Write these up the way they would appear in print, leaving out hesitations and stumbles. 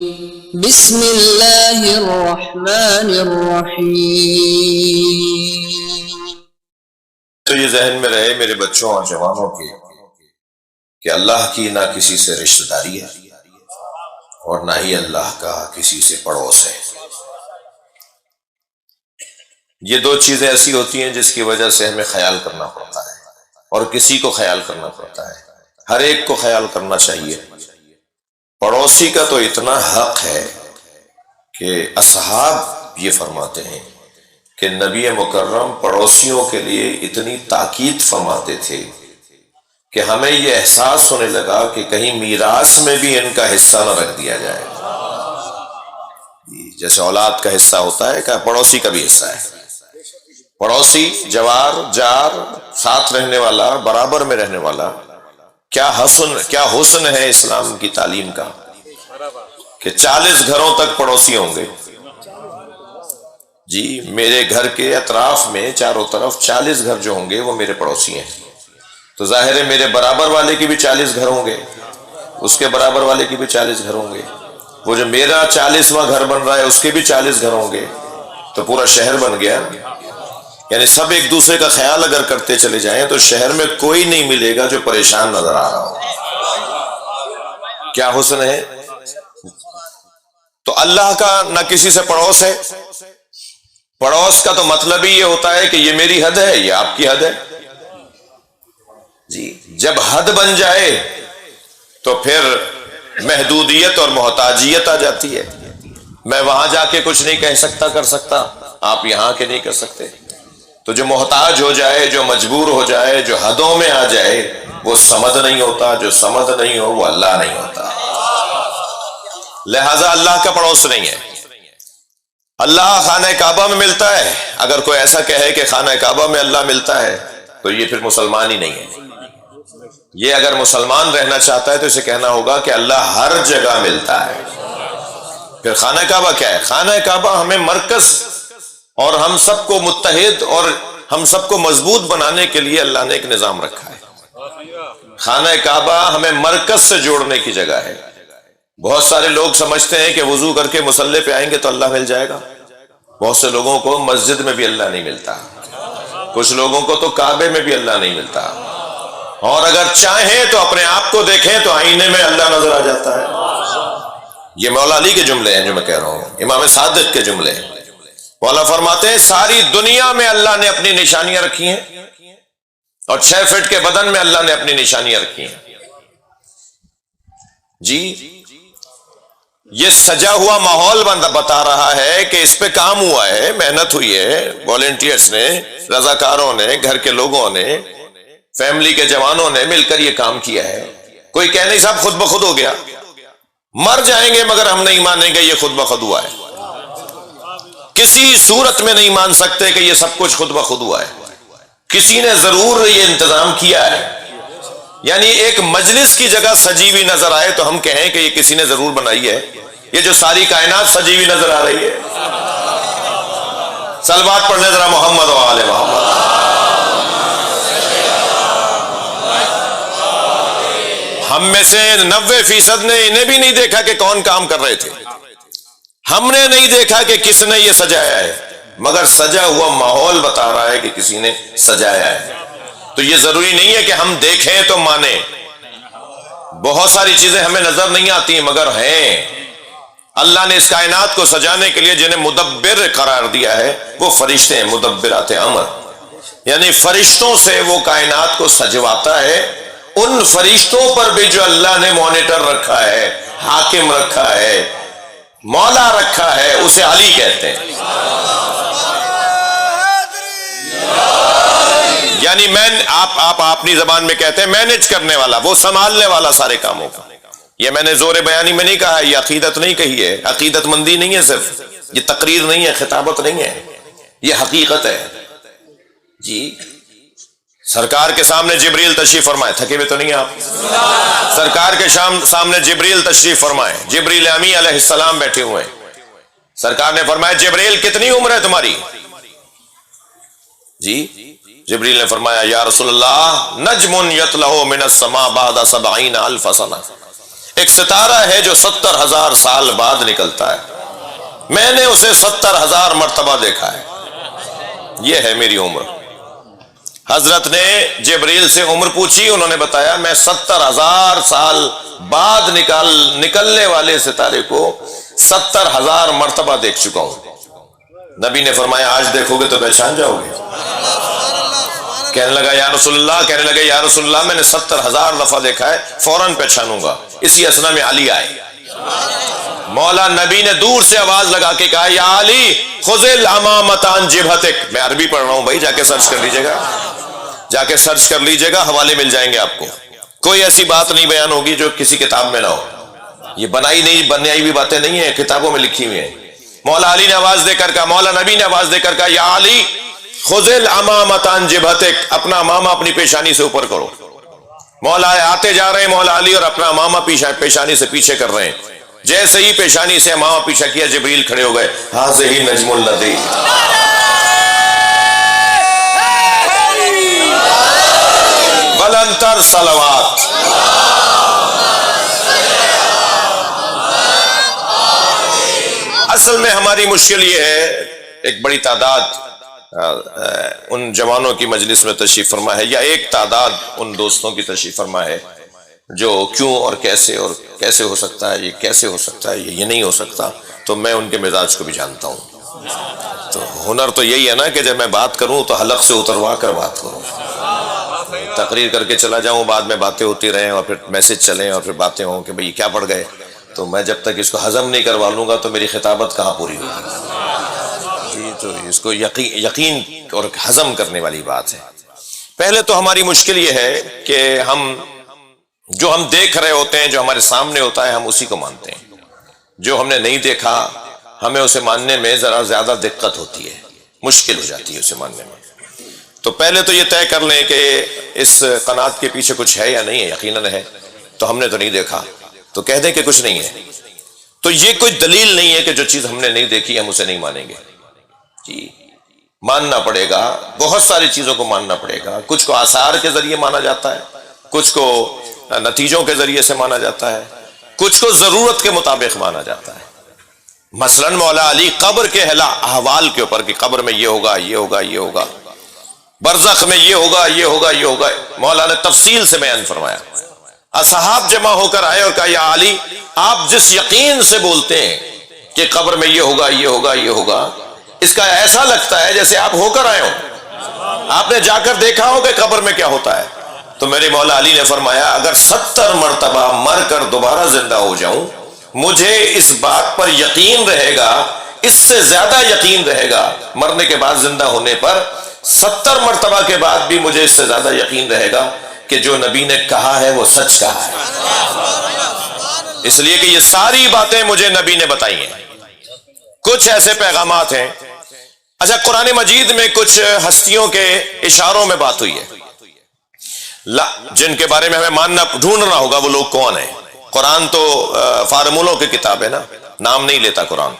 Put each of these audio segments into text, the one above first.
بسم اللہ الرحمن الرحیم۔ تو یہ ذہن میں رہے میرے بچوں اور جوانوں کے کہ اللہ کی نہ کسی سے رشتہ داری ہے اور نہ ہی اللہ کا کسی سے پڑوس ہے۔ یہ دو چیزیں ایسی ہوتی ہیں جس کی وجہ سے ہمیں خیال کرنا پڑتا ہے اور کسی کو خیال کرنا پڑتا ہے، ہر ایک کو خیال کرنا چاہیے۔ پڑوسی کا تو اتنا حق ہے کہ اصحاب یہ فرماتے ہیں کہ نبی مکرم پڑوسیوں کے لیے اتنی تاکید فرماتے تھے کہ ہمیں یہ احساس ہونے لگا کہ کہیں میراث میں بھی ان کا حصہ نہ رکھ دیا جائے۔ جیسے اولاد کا حصہ ہوتا ہے کہ پڑوسی کا بھی حصہ ہے۔ پڑوسی، جوار، جار، ساتھ رہنے والا، برابر میں رہنے والا، کیا حسن ہے اسلام کی تعلیم کا کہ 40 گھروں تک پڑوسی ہوں گے۔ جی میرے گھر کے اطراف میں چاروں طرف 40 گھر جو ہوں گے وہ میرے پڑوسی ہیں، تو ظاہر ہے میرے برابر والے کی بھی 40 گھر ہوں گے، اس کے برابر والے کی بھی 40 گھر ہوں گے، وہ جو میرا 40واں گھر بن رہا ہے اس کے بھی 40 گھر ہوں گے، تو پورا شہر بن گیا۔ یعنی سب ایک دوسرے کا خیال اگر کرتے چلے جائیں تو شہر میں کوئی نہیں ملے گا جو پریشان نظر آ رہا ہو۔ کیا حسن ہے؟ تو اللہ کا نہ کسی سے پڑوس ہے۔ پڑوس کا تو مطلب ہی یہ ہوتا ہے کہ یہ میری حد ہے، یہ آپ کی حد ہے۔ جی جب حد بن جائے تو پھر محدودیت اور محتاجیت آ جاتی ہے۔ میں وہاں جا کے کچھ نہیں کہہ سکتا کر سکتا، آپ یہاں کے نہیں کر سکتے۔ تو جو محتاج ہو جائے، جو مجبور ہو جائے، جو حدوں میں آ جائے وہ سمد نہیں ہوتا، جو سمد نہیں ہو وہ اللہ نہیں ہوتا۔ لہذا اللہ کا پڑوس نہیں ہے۔ اللہ خانہ کعبہ میں ملتا ہے، اگر کوئی ایسا کہے کہ خانہ کعبہ میں اللہ ملتا ہے تو یہ پھر مسلمان ہی نہیں ہے۔ یہ اگر مسلمان رہنا چاہتا ہے تو اسے کہنا ہوگا کہ اللہ ہر جگہ ملتا ہے۔ پھر خانہ کعبہ کیا ہے؟ خانہ کعبہ ہمیں مرکز اور ہم سب کو متحد اور ہم سب کو مضبوط بنانے کے لیے اللہ نے ایک نظام رکھا ہے۔ خانہ کعبہ ہمیں مرکز سے جوڑنے کی جگہ ہے۔ بہت سارے لوگ سمجھتے ہیں کہ وضو کر کے مصلی پہ آئیں گے تو اللہ مل جائے گا۔ بہت سے لوگوں کو مسجد میں بھی اللہ نہیں ملتا، کچھ لوگوں کو تو کعبے میں بھی اللہ نہیں ملتا، اور اگر چاہیں تو اپنے آپ کو دیکھیں تو آئینے میں اللہ نظر آ جاتا ہے۔ یہ مولا علی کے جملے ہیں جو میں کہہ رہا ہوں، امام صادق کے جملے ہیں۔ مولا فرماتے ہیں ساری دنیا میں اللہ نے اپنی نشانیاں رکھی ہیں اور 6 فٹ کے بدن میں اللہ نے اپنی نشانیاں رکھی ہیں۔ جی یہ سجا ہوا ماحول بتا رہا ہے کہ اس پہ کام ہوا ہے، محنت ہوئی ہے، والنٹیئرز نے، رضاکاروں نے، گھر کے لوگوں نے، فیملی کے جوانوں نے مل کر یہ کام کیا ہے۔ کوئی کہہ نہیں صاحب خود بخود ہو گیا، مر جائیں گے مگر ہم نہیں مانیں گے یہ خود بخود ہوا ہے۔ کسی صورت میں نہیں مان سکتے کہ یہ سب کچھ خود بخود ہوا ہے، کسی نے ضرور یہ انتظام کیا ہے۔ یعنی ایک مجلس کی جگہ سجی ہوئی نظر آئے تو ہم کہیں کہ یہ کسی نے ضرور بنائی ہے۔ یہ جو ساری کائنات سجی ہوئی نظر آ رہی ہے، صلوات پڑھنے ذرا محمد و آل محمد۔ ہم میں سے 90% نے انہیں بھی نہیں دیکھا کہ کون کام کر رہے تھے، ہم نے نہیں دیکھا کہ کس نے یہ سجایا ہے، مگر سجا ہوا ماحول بتا رہا ہے کہ کسی نے سجایا ہے۔ تو یہ ضروری نہیں ہے کہ ہم دیکھیں تو مانیں۔ بہت ساری چیزیں ہمیں نظر نہیں آتی مگر ہیں۔ اللہ نے اس کائنات کو سجانے کے لیے جنہیں مدبر قرار دیا ہے وہ فرشتے ہیں، مدبرات امر، یعنی فرشتوں سے وہ کائنات کو سجواتا ہے۔ ان فرشتوں پر بھی جو اللہ نے مانیٹر رکھا ہے، حاکم رکھا ہے، مولا رکھا ہے، اسے علی کہتے ہیں۔ یعنی آپ اپنی زبان میں کہتے ہیں مینج کرنے والا، وہ سنبھالنے والا سارے کاموں کا۔ یہ میں نے زور بیانی میں نہیں کہا، یہ عقیدت نہیں کہی ہے، عقیدت مندی نہیں ہے، صرف یہ تقریر نہیں ہے، خطابت نہیں ہے، یہ حقیقت ہے۔ جی سرکار کے سامنے جبریل تشریف فرمائے، تھکے ہوئے تو نہیں آپ؟ سرکار کے سامنے جبریل تشریف فرمائے، جبریل امی علیہ السلام بیٹھے ہوئے ہیں۔ سرکار نے فرمایا جبریل کتنی عمر ہے تمہاری؟ جی جبریل نے فرمایا یا رسول اللہ نجم یطلع من السماء بعد 70,000 سنہ، ایک ستارہ ہے جو 70,000 سال بعد نکلتا ہے، میں نے اسے 70,000 مرتبہ دیکھا ہے، یہ ہے میری عمر۔ حضرت نے جبریل سے عمر پوچھی، انہوں نے بتایا میں 70,000 سال بعد نکلنے والے ستارے کو 70,000 مرتبہ دیکھ چکا ہوں۔ نبی نے فرمایا آج دیکھو گے تو پہچان جاؤ گے؟ کہنے لگا یا رسول اللہ میں نے 70,000 دفعہ دیکھا ہے، فوراً پہچانوں گا۔ اسی اسنا میں علی آئے، مولا نبی نے دور سے آواز لگا کے کہا یا علی خذ الامامۃ عن جبہتک۔ میں عربی پڑھ رہا ہوں بھائی، جا کے سرچ کر لیجئے گا، حوالے مل جائیں گے آپ کو۔ کوئی ایسی بات نہیں بیان ہوگی جو کسی کتاب میں نہ ہو، یہ بنائی ہوئی باتیں نہیں ہیں، کتابوں میں لکھی ہوئی ہیں۔ مولا علی نے آواز دے کر کہا، مولا نبی نے آواز دے کر کہا یا علی خذ الامامۃ عن جبہتک، اپنا امامہ اپنی پیشانی سے اوپر کرو۔ مولا آتے جا رہے ہیں مولا علی اور اپنا امامہ پیشانی سے پیچھے کر رہے ہیں، جیسے ہی پیشانی سے امامہ پیچھے کیا جبریل کھڑے ہو گئے، ہذہ نجم الذی بلند تر صلوات۔ اصل میں ہماری مشکل یہ ہے، ایک بڑی تعداد ان جوانوں کی مجلس میں تشریف فرما ہے، یا ایک تعداد ان دوستوں کی تشریف فرما ہے جو کیوں اور کیسے ہو سکتا ہے، یہ کیسے ہو سکتا ہے، یہ نہیں ہو سکتا، تو میں ان کے مزاج کو بھی جانتا ہوں۔ تو ہنر تو یہی ہے نا کہ جب میں بات کروں تو حلق سے اتروا کر بات کروں، تقریر کر کے چلا جاؤں، بعد میں باتیں ہوتی رہیں اور پھر میسج چلیں اور پھر باتیں ہوں کہ بھئی کیا پڑھ گئے، تو میں جب تک اس کو ہضم نہیں کروا لوں گا تو میری خطابت کہاں پوری ہوگی؟ جی، تو اس کو یقین اور ہضم کرنے والی بات ہے۔ پہلے تو ہماری مشکل یہ ہے کہ جو ہم دیکھ رہے ہوتے ہیں، جو ہمارے سامنے ہوتا ہے، ہم اسی کو مانتے ہیں۔ جو ہم نے نہیں دیکھا ہمیں اسے ماننے میں ذرا زیادہ دقت ہوتی ہے، مشکل ہو جاتی ہے اسے ماننے میں۔ تو پہلے تو یہ طے کر لیں کہ اس قناعت کے پیچھے کچھ ہے یا نہیں ہے۔ یقیناً ہے، تو ہم نے تو نہیں دیکھا، تو کہہ دیں کہ کچھ نہیں ہے، تو یہ کوئی دلیل نہیں ہے کہ جو چیز ہم نے نہیں دیکھی ہم اسے نہیں مانیں گے۔ جی، ماننا پڑے گا، بہت ساری چیزوں کو ماننا پڑے گا۔ کچھ کو آثار کے ذریعے مانا جاتا ہے، کچھ کو نتیجوں کے ذریعے سے مانا جاتا ہے، کچھ کو ضرورت کے مطابق مانا جاتا ہے۔ مثلا مولا علی قبر کے احوال کے اوپر کہ قبر میں یہ ہوگا، یہ ہوگا، یہ ہوگا، برزخ میں یہ ہوگا، یہ ہوگا، یہ ہوگا، مولا نے تفصیل سے بیان فرمایا۔ اصحاب جمع ہو کر آئے اور کہا یا علی آپ جس یقین سے بولتے ہیں کہ قبر میں یہ ہوگا، یہ ہوگا، یہ ہوگا، اس کا ایسا لگتا ہے جیسے آپ ہو کر آئے ہو، آپ نے جا کر دیکھا ہو کہ قبر میں کیا ہوتا ہے۔ تو میرے مولا علی نے فرمایا اگر 70 مرتبہ مر کر دوبارہ زندہ ہو جاؤں، مجھے اس بات پر یقین رہے گا، اس سے زیادہ یقین رہے گا مرنے کے بعد زندہ ہونے پر، 70 مرتبہ کے بعد بھی مجھے اس سے زیادہ یقین رہے گا کہ جو نبی نے کہا ہے وہ سچ کہا ہے، اس لیے کہ یہ ساری باتیں مجھے نبی نے بتائی ہیں۔ کچھ ایسے پیغامات ہیں، اچھا قرآن مجید میں کچھ ہستیوں کے اشاروں میں بات ہوئی ہے جن کے بارے میں ہمیں ماننا ڈھونڈنا ہوگا وہ لوگ کون ہیں۔ قرآن تو فارمولوں کی کتاب ہے نا، نام نہیں لیتا قرآن،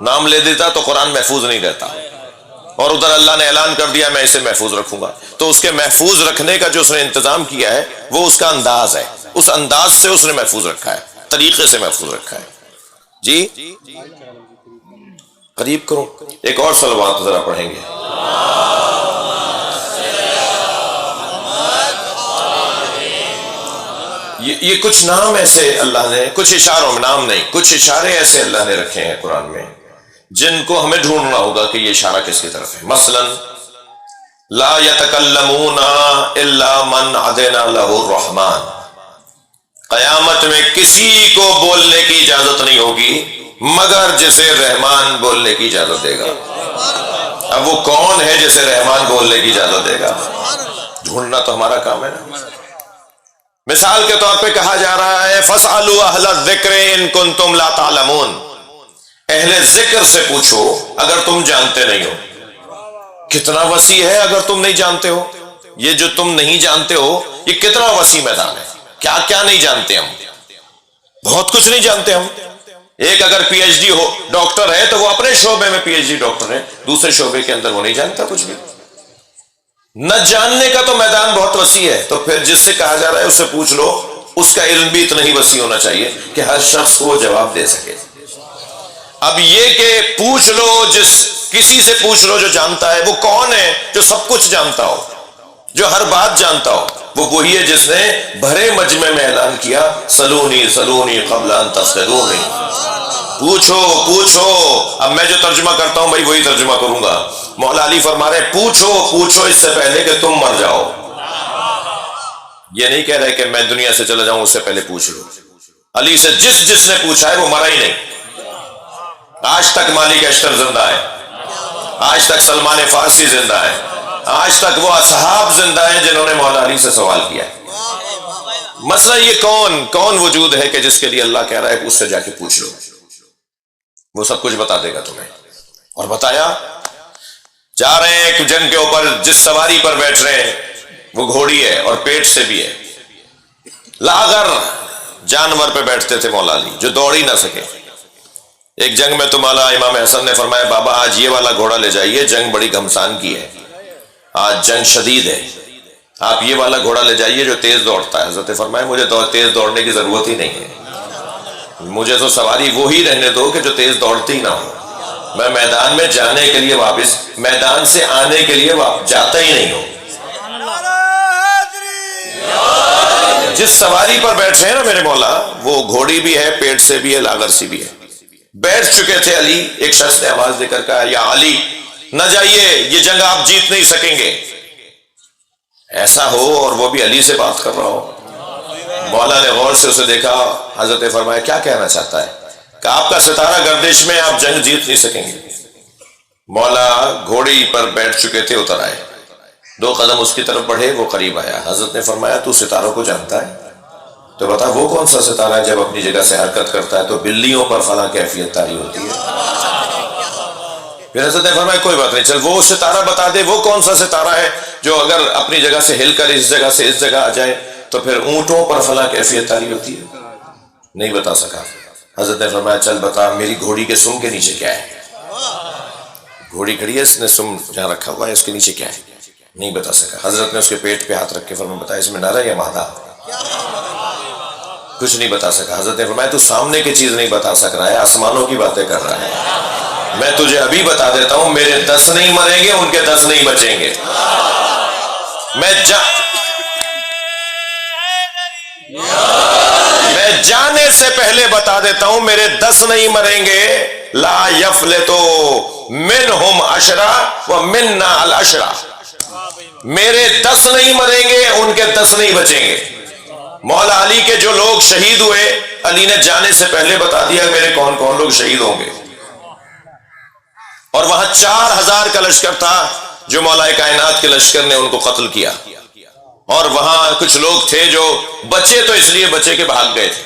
نام لے دیتا تو قرآن محفوظ نہیں رہتا، اور ادھر اللہ نے اعلان کر دیا میں اسے محفوظ رکھوں گا، تو اس کے محفوظ رکھنے کا جو اس نے انتظام کیا ہے وہ اس کا انداز ہے، اس انداز سے اس نے محفوظ رکھا ہے، طریقے سے محفوظ رکھا ہے۔ جی قریب کرو، ایک اور صلوات ذرا پڑھیں گے۔ یہ کچھ نام ایسے اللہ نے، کچھ اشاروں میں، نام نہیں، کچھ اشارے ایسے اللہ نے رکھے ہیں قرآن میں جن کو ہمیں ڈھونڈنا ہوگا کہ یہ اشارہ کس کی طرف ہے۔ مثلا لا يتکلمون الا من اذن له الرحمن، قیامت میں کسی کو بولنے کی اجازت نہیں ہوگی مگر جسے رحمان بولنے کی اجازت دے گا۔ اب وہ کون ہے جسے رحمان بولنے کی اجازت دے گا؟ ڈھونڈنا تو ہمارا کام ہے نا۔ مثال کے طور پہ کہا جا رہا ہے فَاسْأَلُوا أَهْلَ الذِّكْرِ إِن كُنتُمْ لَا تَعْلَمُونَ، اہل ذکر سے پوچھو اگر تم جانتے نہیں ہو۔ کتنا وسیع ہے اگر تم نہیں جانتے ہو، یہ جو تم نہیں جانتے ہو یہ کتنا وسیع میدان ہے، کیا کیا نہیں جانتے ہم، بہت کچھ نہیں جانتے ہم۔ ایک اگر پی ایچ ڈی ہو ڈاکٹر ہے تو وہ اپنے شعبے میں پی ایچ ڈی ڈاکٹر ہے، دوسرے شعبے کے اندر وہ نہیں جانتا کچھ بھی۔ نہ جاننے کا تو میدان بہت وسیع ہے، تو پھر جس سے کہا جا رہا ہے اس سے پوچھ لو، اس کا علم بھی اتنا ہی وسیع ہونا چاہیے کہ ہر شخص کو وہ جواب دے سکے۔ اب یہ کہ پوچھ لو، کسی سے پوچھ لو جو جانتا ہے، وہ کون ہے جو سب کچھ جانتا ہو، جو ہر بات جانتا ہو؟ وہ وہی ہے جس نے بھرے مجمع میں اعلان کیا سلونی سلونی قبل ان تسألونی، پوچھو پوچھو۔ اب میں جو ترجمہ کرتا ہوں بھائی وہی ترجمہ کروں گا۔ مولا علی فرما رہے ہیں پوچھو پوچھو اس سے پہلے کہ تم مر جاؤ۔ یہ نہیں کہہ رہے کہ میں دنیا سے چلا جاؤں اس سے پہلے پوچھ لو۔ علی سے جس نے پوچھا ہے وہ مرا ہی نہیں۔ آج تک مالک اشتر زندہ ہے، آج تک سلمان فارسی زندہ ہے، آج تک وہ اصحاب زندہ ہیں جنہوں نے مولا علی سے سوال کیا۔ مسئلہ یہ کون وجود ہے کہ جس کے لیے اللہ کہہ رہا ہے اس سے جا کے پوچھ لو، وہ سب کچھ بتا دے گا تمہیں۔ اور بتایا، جا رہے ہیں ایک جنگ کے اوپر، جس سواری پر بیٹھ رہے ہیں وہ گھوڑی ہے اور پیٹ سے بھی ہے، لاغر جانور پہ بیٹھتے تھے مولا علی جو دوڑ ہی نہ سکے۔ ایک جنگ میں تو مولا امام حسن نے فرمایا بابا آج یہ والا گھوڑا لے جائیے، جنگ بڑی گھمسان کی ہے، آج جنگ شدید ہے، آپ یہ والا گھوڑا لے جائیے جو تیز دوڑتا ہے۔ حضرت فرمایا مجھے تیز دوڑنے کی ضرورت ہی نہیں ہے، مجھے تو سواری وہی رہنے دو کہ جو تیز دوڑتی ہی نہ ہو، میں میدان میں جانے کے لیے واپس، میدان سے آنے کے لیے جاتا ہی نہیں ہوں۔ جس سواری پر بیٹھے ہیں نا میرے مولا، وہ گھوڑی بھی ہے، پیٹ سے بھی ہے، لاغر سی بھی ہے۔ بیٹھ چکے تھے علی، ایک شخص نے آواز دے کر کہا یا علی نہ جائیے، یہ جنگ آپ جیت نہیں سکیں گے۔ ایسا ہو اور وہ بھی علی سے بات کر رہا ہو۔ مولا نے غور سے اسے دیکھا، حضرت فرمایا کیا کہنا چاہتا ہے؟ کہ آپ کا ستارہ گردش میں آپ جنگ جیت نہیں سکیں گے۔ مولا گھوڑی پر بیٹھ چکے تھے، اتر آئے، 2 قدم اس کی طرف بڑھے، وہ قریب آیا۔ حضرت نے فرمایا تو ستاروں کو جانتا ہے؟ تو بتا وہ کون سا ستارہ ہے جب اپنی جگہ سے حرکت کرتا ہے تو بلیوں پر فلاں کیفیت طاری ہوتی ہے؟ پھر حضرت نے فرمایا کوئی بات نہیں، چل وہ ستارہ بتا دے، وہ کون سا ستارہ ہے جو اگر اپنی جگہ سے ہل کر اس جگہ سے اس جگہ آ جائے تو پھر اونٹوں پر فلاں کیفیت طاری ہوتی ہے؟ نہیں بتا سکا۔ حضرت نے فرمایا چل بتا میری گھوڑی کے سم کے نیچے کیا ہے؟ گھوڑی کھڑی ہے، اس نے سم جہاں رکھا ہوا ہے، اس کے نیچے کیا ہے؟ نہیں بتا سکا۔ حضرت نے اس کے پیٹ پہ ہاتھ رکھ کے فرمایا بتا اس میں نر ہے یا مادہ؟ کچھ نہیں بتا سکا۔ حضرت نے فرمایا تو سامنے کی چیز نہیں بتا سک رہا ہے، آسمانوں کی باتیں کر رہا ہے۔ میں تجھے ابھی بتا دیتا ہوں میرے 10 نہیں مریں گے، ان کے 10 نہیں بچیں گے۔ میں جانے سے پہلے بتا دیتا ہوں میرے 10 نہیں مریں گے، لا یفلتو منہم 10 ومنا العشرہ، میرے 10 نہیں مریں گے، ان کے 10 نہیں بچیں گے۔ مولا علی کے جو لوگ شہید ہوئے، علی نے جانے سے پہلے بتا دیا میرے کون کون لوگ شہید ہوں گے۔ اور وہاں 4000 کا لشکر تھا جو مولا کائنات کے لشکر نے ان کو قتل کیا، اور وہاں کچھ لوگ تھے جو بچے تو اس لیے بچے کے بھاگ گئے تھے،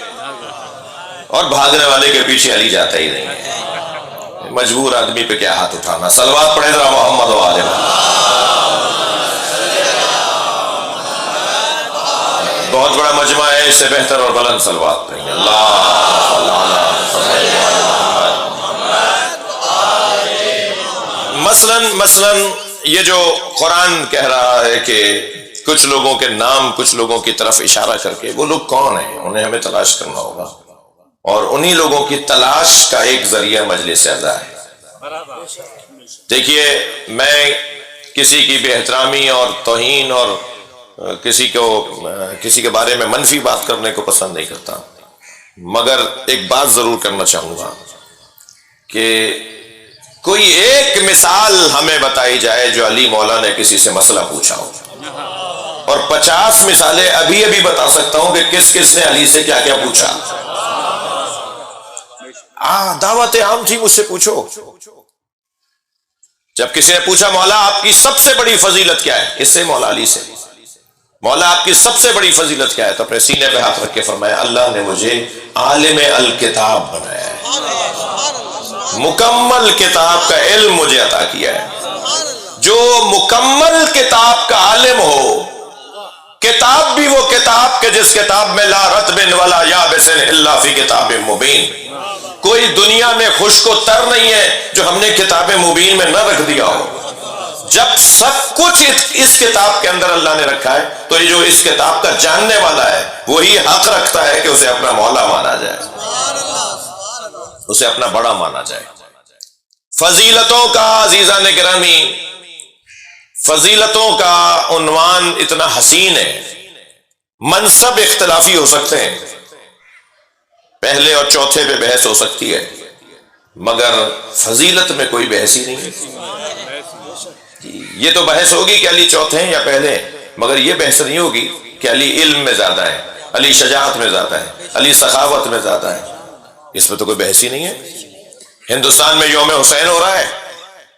اور بھاگنے والے کے پیچھے علی جاتا ہی نہیں ہے۔ مجبور آدمی پہ کیا ہاتھ اٹھانا۔ صلوات پڑھے ذرا محمد و آل محمد۔ بہت بڑا مجمع ہے، اس سے بہتر اور بلند صلوات پڑھیں گے۔ مثلاً یہ جو قرآن کہہ رہا ہے کہ کچھ لوگوں کے نام کچھ لوگوں کی طرف اشارہ کر کے، وہ لوگ کون ہیں انہیں ہمیں تلاش کرنا ہوگا، اور انہی لوگوں کی تلاش کا ایک ذریعہ مجلس اعزا ہے۔ دیکھیے میں کسی کی بے احترامی اور توہین اور کسی کے بارے میں منفی بات کرنے کو پسند نہیں کرتا، مگر ایک بات ضرور کرنا چاہوں گا کہ کوئی ایک مثال ہمیں بتائی جائے جو علی مولا نے کسی سے مسئلہ پوچھا ہو، اور 50 مثالیں ابھی بتا سکتا ہوں کہ کس کس نے علی سے کیا کیا پوچھا۔ دعوت عام تھی، مجھ سے پوچھو۔ جب کسی نے پوچھا مولا آپ کی سب سے بڑی فضیلت کیا ہے، کس سے؟ مولا علی سے۔ مولا آپ کی سب سے بڑی فضیلت کیا ہے؟ تو اپنے سینے پہ ہاتھ رکھ کے فرمایا اللہ نے مجھے عالم الکتاب بنایا ہے، مکمل کتاب کا علم مجھے عطا کیا ہے۔ جو مکمل کتاب کا عالم ہو، کتاب بھی وہ کتاب کے جس کتاب میں لا رطب ولا یابس الا فی کتاب مبین، کوئی دنیا میں خشک و تر نہیں ہے جو ہم نے کتاب مبین میں نہ رکھ دیا ہو۔ جب سب کچھ اس کتاب کے اندر اللہ نے رکھا ہے تو یہ جو اس کتاب کا جاننے والا ہے وہی حق رکھتا ہے کہ اسے اپنا مولا مانا جائے، اسے اپنا بڑا مانا جائے۔ فضیلتوں کا عزیزان گرامی، فضیلتوں کا عنوان اتنا حسین ہے، منصب اختلافی ہو سکتے ہیں، پہلے اور چوتھے پہ بحث ہو سکتی ہے، مگر فضیلت میں کوئی بحث ہی نہیں ہے۔ یہ تو بحث ہوگی کہ علی چوتھے ہیں یا پہلے ہیں، مگر یہ بحث نہیں ہوگی کہ علی علم میں زیادہ ہے، علی شجاعت میں زیادہ ہے، علی سخاوت میں زیادہ ہے، اس میں تو کوئی بحث ہی نہیں ہے۔ ہندوستان میں یوم حسین ہو رہا ہے،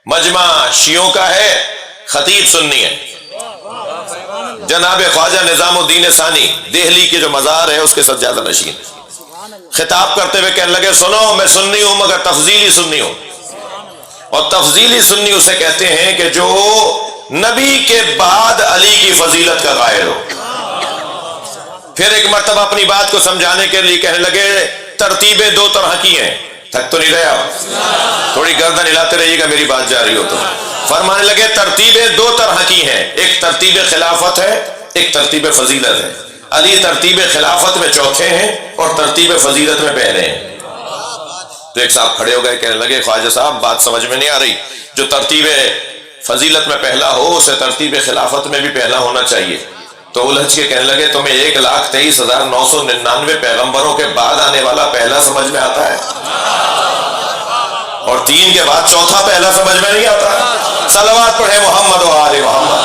مجمع شیعوں کا ہے، خطیب سنی ہے، جناب خواجہ نظام الدین ثانی دہلی کے جو مزار ہے اس کے سجادہ نشین خطاب کرتے ہوئے کہنے لگے سنو میں سنی ہوں مگر تفضیلی سنی ہوں، اور تفضیلی سنی اسے کہتے ہیں کہ جو نبی کے بعد علی کی فضیلت کا قائل ہو۔ پھر ایک مرتبہ اپنی بات کو سمجھانے کے لیے کہنے لگے ترتیبیں دو طرح کی ہیں، تھک تو نہیں رہے آپ؟ تھوڑی گردن ہلاتے رہیے گا میری بات جاری ہو تو۔ فرمانے لگے ترتیبیں دو طرح کی ہیں، ایک ترتیب خلافت ہے، ایک ترتیب فضیلت ہے۔ علی ترتیب خلافت میں چوتھے ہیں اور ترتیب فضیلت میں پہلے ہیں۔ تو ایک صاحب کھڑے ہو گئے، کہنے لگے خواجہ صاحب بات سمجھ میں نہیں آ رہی، جو ترتیب فضیلت میں پہلا ہو اسے ترتیب خلافت میں بھی پہلا ہونا چاہیے۔ تو الجھ کے کہنے لگے تمہیں 1,23,999 پیغمبروں کے بعد آنے والا پہلا سمجھ میں آتا ہے اور 3 کے بعد چوتھا پہلا سمجھ میں نہیں آتا؟ صلوات پڑھے محمد و آل محمد۔